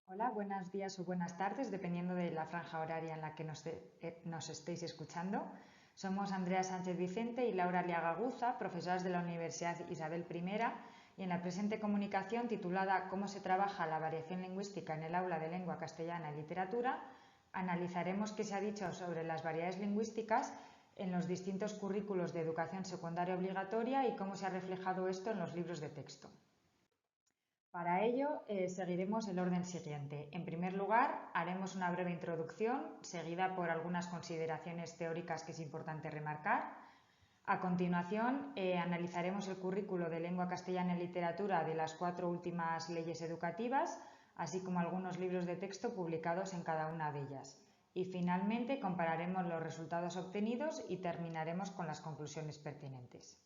Hola, buenos días o buenas tardes, dependiendo de la franja horaria en la que nos estéis escuchando. Somos Andrea Sánchez Vicente y Laura Liagaguza, profesoras de la Universidad Isabel I, y en la presente comunicación titulada ¿Cómo se trabaja la variación lingüística en el aula de lengua castellana y literatura?, analizaremos qué se ha dicho sobre las variedades lingüísticas en los distintos currículos de educación secundaria obligatoria y cómo se ha reflejado esto en los libros de texto. Para ello, seguiremos el orden siguiente. En primer lugar, haremos una breve introducción, seguida por algunas consideraciones teóricas que es importante remarcar. A continuación, analizaremos el currículo de lengua castellana y literatura de las 4 últimas leyes educativas, así como algunos libros de texto publicados en cada una de ellas. Y finalmente, compararemos los resultados obtenidos y terminaremos con las conclusiones pertinentes.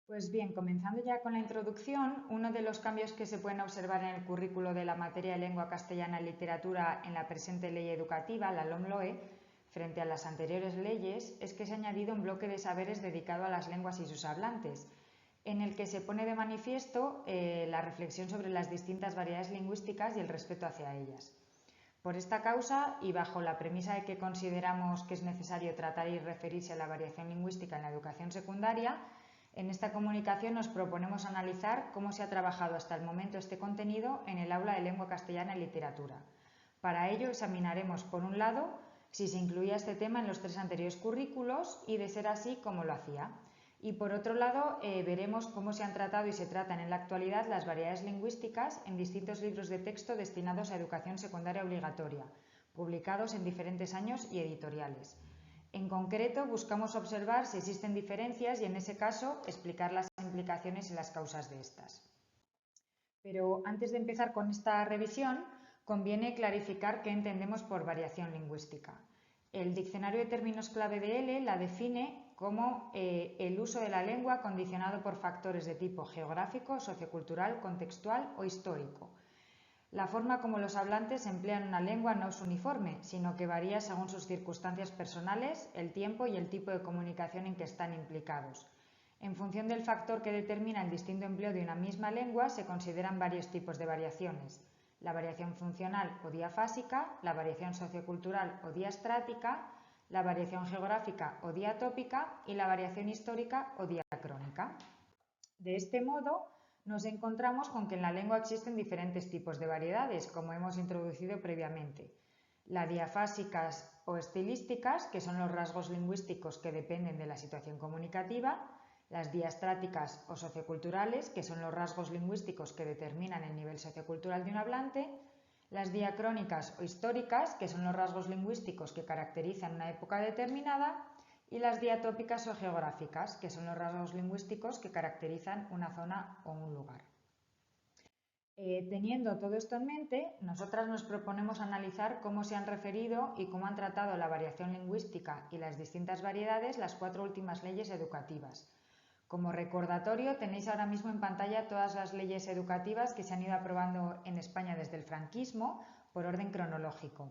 Pues bien, comenzando ya con la introducción, uno de los cambios que se pueden observar en el currículo de la materia de lengua castellana y literatura en la presente ley educativa, la LOMLOE, frente a las anteriores leyes, es que se ha añadido un bloque de saberes dedicado a las lenguas y sus hablantes, en el que se pone de manifiesto la reflexión sobre las distintas variedades lingüísticas y el respeto hacia ellas. Por esta causa, y bajo la premisa de que consideramos que es necesario tratar y referirse a la variación lingüística en la educación secundaria, en esta comunicación nos proponemos analizar cómo se ha trabajado hasta el momento este contenido en el aula de lengua castellana y literatura. Para ello examinaremos, por un lado, si se incluía este tema en los 3 anteriores currículos y, de ser así, cómo lo hacía. Y por otro lado, veremos cómo se han tratado y se tratan en la actualidad las variedades lingüísticas en distintos libros de texto destinados a educación secundaria obligatoria, publicados en diferentes años y editoriales. En concreto, buscamos observar si existen diferencias y, en ese caso, explicar las implicaciones y las causas de estas. Pero antes de empezar con esta revisión, conviene clarificar qué entendemos por variación lingüística. El diccionario de términos clave de L la define como el uso de la lengua condicionado por factores de tipo geográfico, sociocultural, contextual o histórico. La forma como los hablantes emplean una lengua no es uniforme, sino que varía según sus circunstancias personales, el tiempo y el tipo de comunicación en que están implicados. En función del factor que determina el distinto empleo de una misma lengua, se consideran varios tipos de variaciones: la variación funcional o diafásica, la variación sociocultural o diastrática, la variación geográfica o diatópica y la variación histórica o diacrónica. De este modo, nos encontramos con que en la lengua existen diferentes tipos de variedades, como hemos introducido previamente. Las diafásicas o estilísticas, que son los rasgos lingüísticos que dependen de la situación comunicativa; las diastráticas o socioculturales, que son los rasgos lingüísticos que determinan el nivel sociocultural de un hablante; las diacrónicas o históricas, que son los rasgos lingüísticos que caracterizan una época determinada; y las diatópicas o geográficas, que son los rasgos lingüísticos que caracterizan una zona o un lugar. Teniendo todo esto en mente, nosotras nos proponemos analizar cómo se han referido y cómo han tratado la variación lingüística y las distintas variedades las 4 últimas leyes educativas. Como recordatorio, tenéis ahora mismo en pantalla todas las leyes educativas que se han ido aprobando en España desde el franquismo por orden cronológico.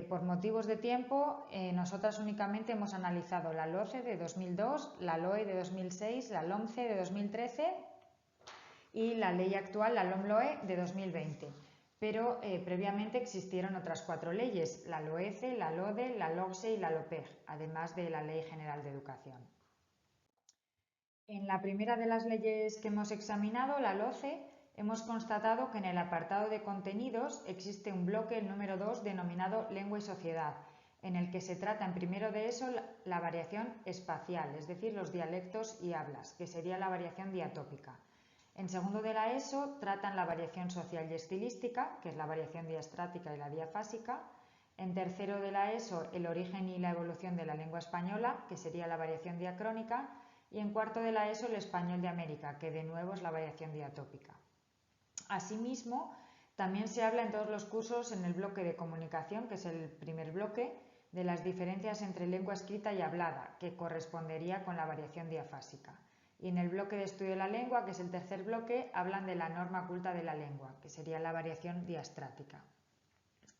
Por motivos de tiempo, nosotras únicamente hemos analizado la LOCE de 2002, la LOE de 2006, la LOMCE de 2013 y la ley actual, la LOMLOE, de 2020. Pero previamente existieron otras 4 leyes: la LOECE, la LODE, la LOGSE y la LOPEG, además de la Ley General de Educación. En la primera de las leyes que hemos examinado, la LOCE, hemos constatado que en el apartado de contenidos existe un bloque, el número 2, denominado Lengua y Sociedad, en el que se trata en primero de eso la variación espacial, es decir, los dialectos y hablas, que sería la variación diatópica. En segundo de la ESO tratan la variación social y estilística, que es la variación diastrática y la diafásica. En tercero de la ESO, el origen y la evolución de la lengua española, que sería la variación diacrónica. Y en cuarto de la ESO, el español de América, que de nuevo es la variación diatópica. Asimismo, también se habla en todos los cursos en el bloque de comunicación, que es el primer bloque, de las diferencias entre lengua escrita y hablada, que correspondería con la variación diafásica. Y en el bloque de estudio de la lengua, que es el tercer bloque, hablan de la norma culta de la lengua, que sería la variación diastrática.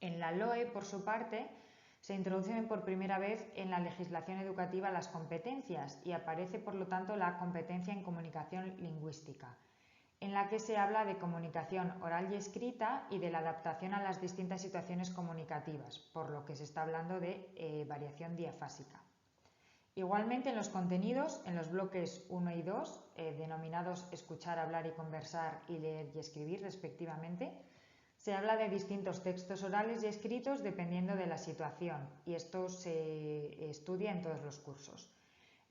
En la LOE, por su parte, se introducen por primera vez en la legislación educativa las competencias y aparece, por lo tanto, la competencia en comunicación lingüística. en la que se habla de comunicación oral y escrita y de la adaptación a las distintas situaciones comunicativas, por lo que se está hablando de variación diafásica. Igualmente en los contenidos, en los bloques 1 y 2, denominados escuchar, hablar y conversar y leer y escribir respectivamente, se habla de distintos textos orales y escritos dependiendo de la situación, y esto se estudia en todos los cursos.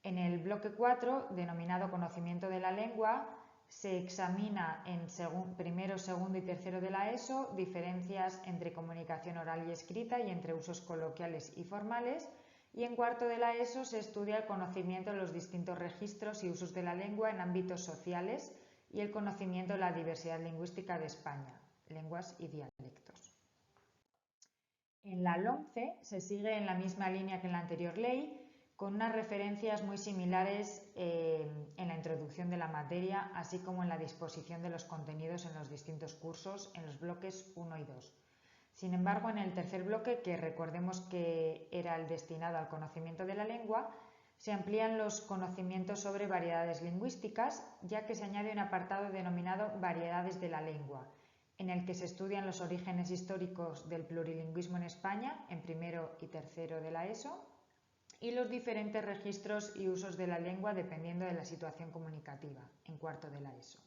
En el bloque 4, denominado conocimiento de la lengua, se examina en primero, segundo y tercero de la ESO diferencias entre comunicación oral y escrita y entre usos coloquiales y formales, y en cuarto de la ESO se estudia el conocimiento de los distintos registros y usos de la lengua en ámbitos sociales y el conocimiento de la diversidad lingüística de España, lenguas y dialectos. En la LOMCE se sigue en la misma línea que en la anterior ley, con unas referencias muy similares en la introducción de la materia, así como en la disposición de los contenidos en los distintos cursos en los bloques 1 y 2. Sin embargo, en el tercer bloque, que recordemos que era el destinado al conocimiento de la lengua, se amplían los conocimientos sobre variedades lingüísticas, ya que se añade un apartado denominado variedades de la lengua, en el que se estudian los orígenes históricos del plurilingüismo en España, en primero y tercero de la ESO, y los diferentes registros y usos de la lengua dependiendo de la situación comunicativa, en cuarto de la ESO.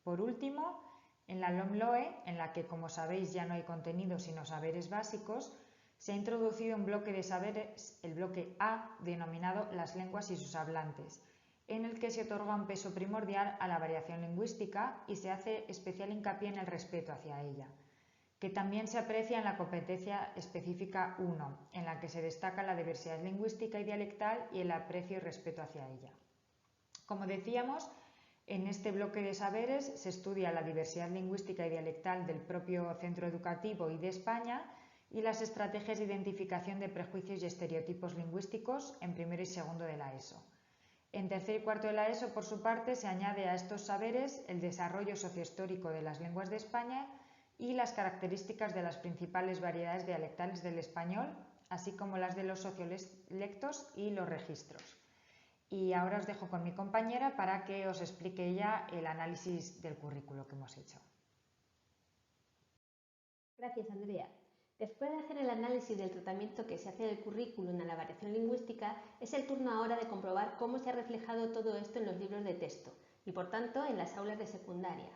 Por último, en la LOMLOE, en la que, como sabéis, ya no hay contenido sino saberes básicos, se ha introducido un bloque de saberes, el bloque A, denominado las lenguas y sus hablantes, en el que se otorga un peso primordial a la variación lingüística y se hace especial hincapié en el respeto hacia ella, que también se aprecia en la competencia específica 1, en la que se destaca la diversidad lingüística y dialectal y el aprecio y respeto hacia ella. Como decíamos, en este bloque de saberes se estudia la diversidad lingüística y dialectal del propio centro educativo y de España y las estrategias de identificación de prejuicios y estereotipos lingüísticos en primero y segundo de la ESO. En tercer y cuarto de la ESO, por su parte, se añade a estos saberes el desarrollo sociohistórico de las lenguas de España y las características de las principales variedades dialectales del español, así como las de los sociolectos y los registros. Y ahora os dejo con mi compañera para que os explique ella el análisis del currículo que hemos hecho. Gracias, Andrea. Después de hacer el análisis del tratamiento que se hace del currículum a la variación lingüística, es el turno ahora de comprobar cómo se ha reflejado todo esto en los libros de texto y, por tanto, en las aulas de secundaria.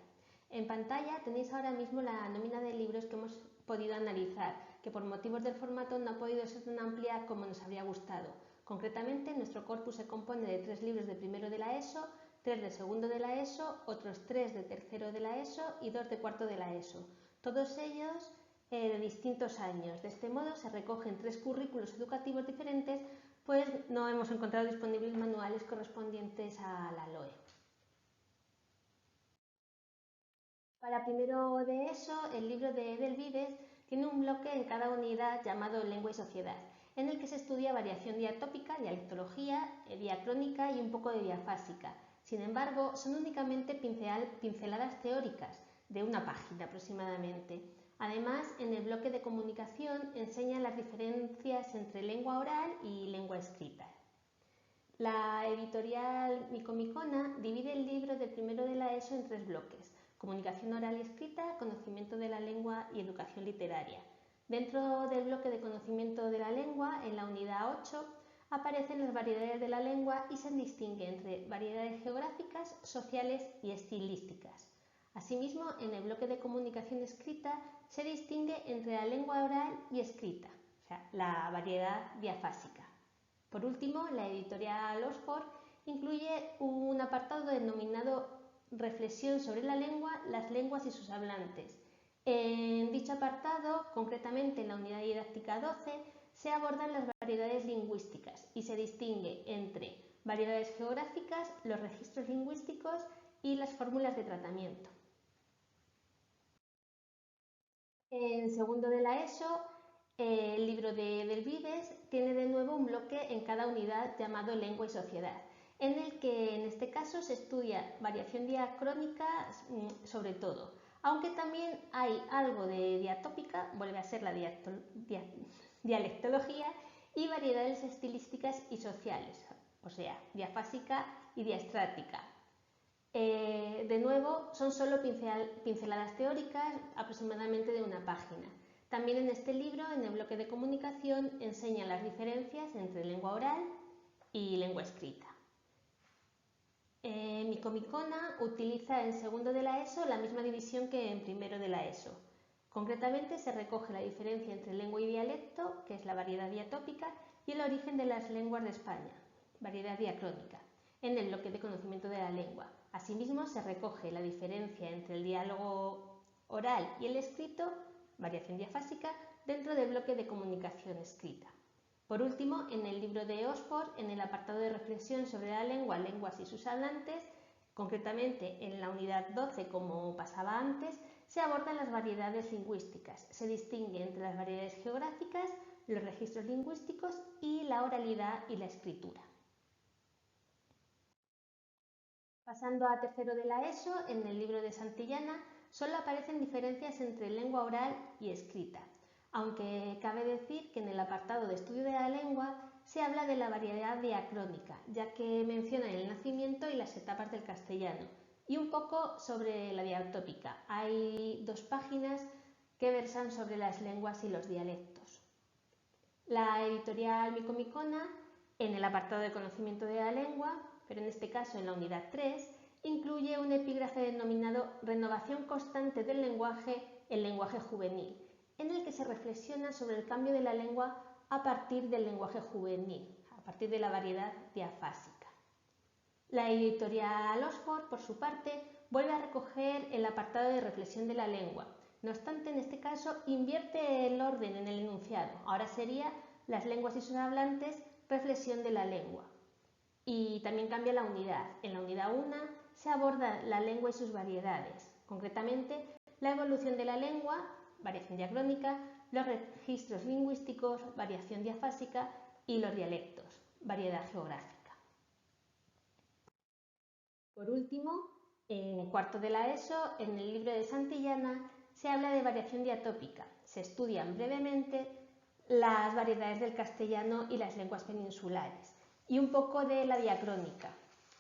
En pantalla tenéis ahora mismo la nómina de libros que hemos podido analizar, que por motivos del formato no ha podido ser tan amplia como nos habría gustado. Concretamente, nuestro corpus se compone de 3 libros de primero de la ESO, 3 de segundo de la ESO, otros 3 de tercero de la ESO y 2 de cuarto de la ESO. Todos ellos de distintos años. De este modo se recogen 3 currículos educativos diferentes, pues no hemos encontrado disponibles manuales correspondientes a la LOE. Para primero de ESO, el libro de Edelvives tiene un bloque en cada unidad llamado Lengua y Sociedad, en el que se estudia variación diatópica, dialectología, diacrónica y un poco de diafásica. Sin embargo, son únicamente pinceladas teóricas, de una página aproximadamente. Además, en el bloque de comunicación enseña las diferencias entre lengua oral y lengua escrita. La editorial Micomicona divide el libro de primero de la ESO en 3 bloques: comunicación oral y escrita, conocimiento de la lengua y educación literaria. Dentro del bloque de conocimiento de la lengua, en la unidad 8, aparecen las variedades de la lengua y se distingue entre variedades geográficas, sociales y estilísticas. Asimismo, en el bloque de comunicación escrita se distingue entre la lengua oral y escrita, o sea, la variedad diafásica. Por último, la editorial Oxford incluye un apartado denominado Reflexión sobre la lengua, las lenguas y sus hablantes. En dicho apartado, concretamente en la unidad didáctica 12, se abordan las variedades lingüísticas y se distingue entre variedades geográficas, los registros lingüísticos y las fórmulas de tratamiento. En segundo de la ESO, el libro de Edelvives tiene de nuevo un bloque en cada unidad llamado Lengua y Sociedad, en el que en este caso se estudia variación diacrónica sobre todo, aunque también hay algo de diatópica, vuelve a ser la dialectología, y variedades estilísticas y sociales, o sea, diafásica y diastrática. De nuevo, son solo pinceladas teóricas, aproximadamente de una página. También en este libro, en el bloque de comunicación, enseña las diferencias entre lengua oral y lengua escrita. Micomicona utiliza en segundo de la ESO la misma división que en primero de la ESO. Concretamente se recoge la diferencia entre lengua y dialecto, que es la variedad diatópica, y el origen de las lenguas de España, variedad diacrónica, en el bloque de conocimiento de la lengua. Asimismo, se recoge la diferencia entre el diálogo oral y el escrito, variación diafásica, dentro del bloque de comunicación escrita. Por último, en el libro de Oxford, en el apartado de reflexión sobre la lengua, lenguas y sus hablantes, concretamente en la unidad 12, como pasaba antes, se abordan las variedades lingüísticas. Se distingue entre las variedades geográficas, los registros lingüísticos y la oralidad y la escritura. Pasando a tercero de la ESO, en el libro de Santillana solo aparecen diferencias entre lengua oral y escrita, aunque cabe decir que en el apartado de estudio de la lengua se habla de la variedad diacrónica, ya que menciona el nacimiento y las etapas del castellano, y un poco sobre la diatópica. Hay 2 páginas que versan sobre las lenguas y los dialectos. La editorial Micomicona, en el apartado de conocimiento de la lengua, pero en este caso en la unidad 3, incluye un epígrafe denominado Renovación constante del lenguaje, el lenguaje juvenil, en el que se reflexiona sobre el cambio de la lengua a partir del lenguaje juvenil, a partir de la variedad diafásica. La editorial Oxford, por su parte, vuelve a recoger el apartado de reflexión de la lengua. No obstante, en este caso invierte el orden en el enunciado. Ahora sería las lenguas y sus hablantes, reflexión de la lengua. Y también cambia la unidad. En la unidad 1 se aborda la lengua y sus variedades, concretamente la evolución de la lengua, variación diacrónica, los registros lingüísticos, variación diafásica y los dialectos, variedad geográfica. Por último, en cuarto de la ESO, en el libro de Santillana, se habla de variación diatópica. Se estudian brevemente las variedades del castellano y las lenguas peninsulares y un poco de la diacrónica.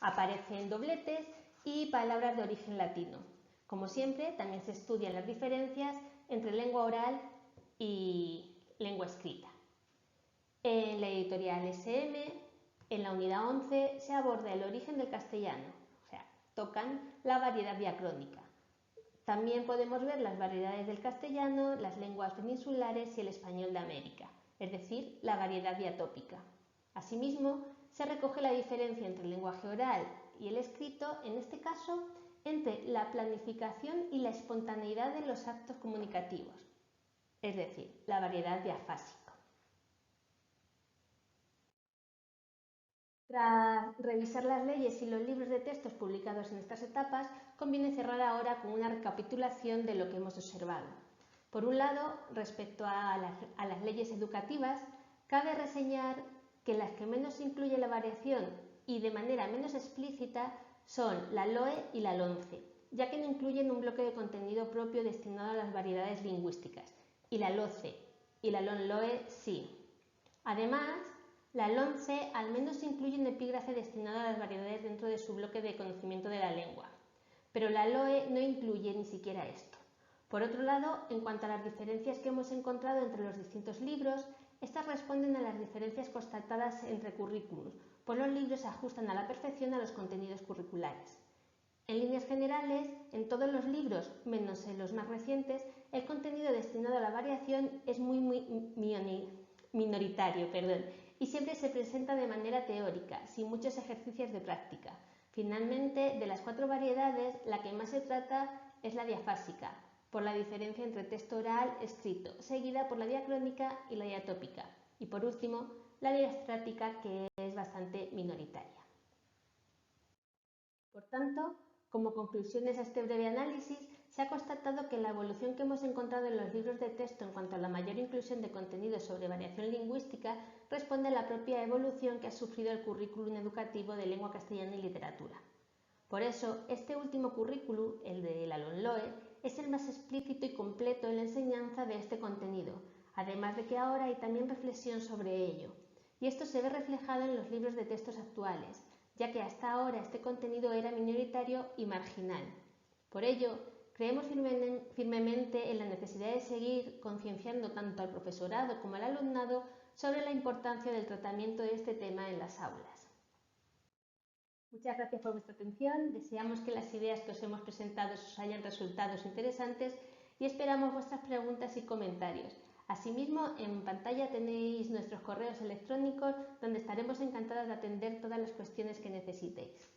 Aparecen dobletes y palabras de origen latino. Como siempre, también se estudian las diferencias entre lengua oral y lengua escrita. En la editorial SM, en la unidad 11, se aborda el origen del castellano, o sea, tocan la variedad diacrónica. También podemos ver las variedades del castellano, las lenguas peninsulares y el español de América, es decir, la variedad diatópica. Asimismo, se recoge la diferencia entre el lenguaje oral y el escrito, en este caso, entre la planificación y la espontaneidad de los actos comunicativos, es decir, la variedad diafásica. Tras revisar las leyes y los libros de textos publicados en estas etapas, conviene cerrar ahora con una recapitulación de lo que hemos observado. Por un lado, respecto a las leyes educativas, cabe reseñar que las que menos incluyen la variación y de manera menos explícita son la LOE y la LOMCE, ya que no incluyen un bloque de contenido propio destinado a las variedades lingüísticas, y la LOCE y la LOMLOE sí. Además, la LOMCE al menos incluye un epígrafe destinado a las variedades dentro de su bloque de conocimiento de la lengua, pero la LOE no incluye ni siquiera esto. Por otro lado, en cuanto a las diferencias que hemos encontrado entre los distintos libros, estas responden a las diferencias constatadas entre currículums, pues los libros se ajustan a la perfección a los contenidos curriculares. En líneas generales, en todos los libros, menos en los más recientes, el contenido destinado a la variación es muy minoritario, y siempre se presenta de manera teórica, sin muchos ejercicios de práctica. Finalmente, de las 4 variedades, la que más se trata es la diafásica, por la diferencia entre texto oral y escrito, seguida por la diacrónica y la diatópica, y por último, la diastrática, que es bastante minoritaria. Por tanto, como conclusiones a este breve análisis, se ha constatado que la evolución que hemos encontrado en los libros de texto en cuanto a la mayor inclusión de contenidos sobre variación lingüística responde a la propia evolución que ha sufrido el currículum educativo de lengua castellana y literatura. Por eso, este último currículum, el de la LOMLOE, es el más explícito y completo en la enseñanza de este contenido, además de que ahora hay también reflexión sobre ello. Y esto se ve reflejado en los libros de textos actuales, ya que hasta ahora este contenido era minoritario y marginal. Por ello, creemos firmemente en la necesidad de seguir concienciando tanto al profesorado como al alumnado sobre la importancia del tratamiento de este tema en las aulas. Muchas gracias por vuestra atención, deseamos que las ideas que os hemos presentado os hayan resultado interesantes y esperamos vuestras preguntas y comentarios. Asimismo, en pantalla tenéis nuestros correos electrónicos donde estaremos encantadas de atender todas las cuestiones que necesitéis.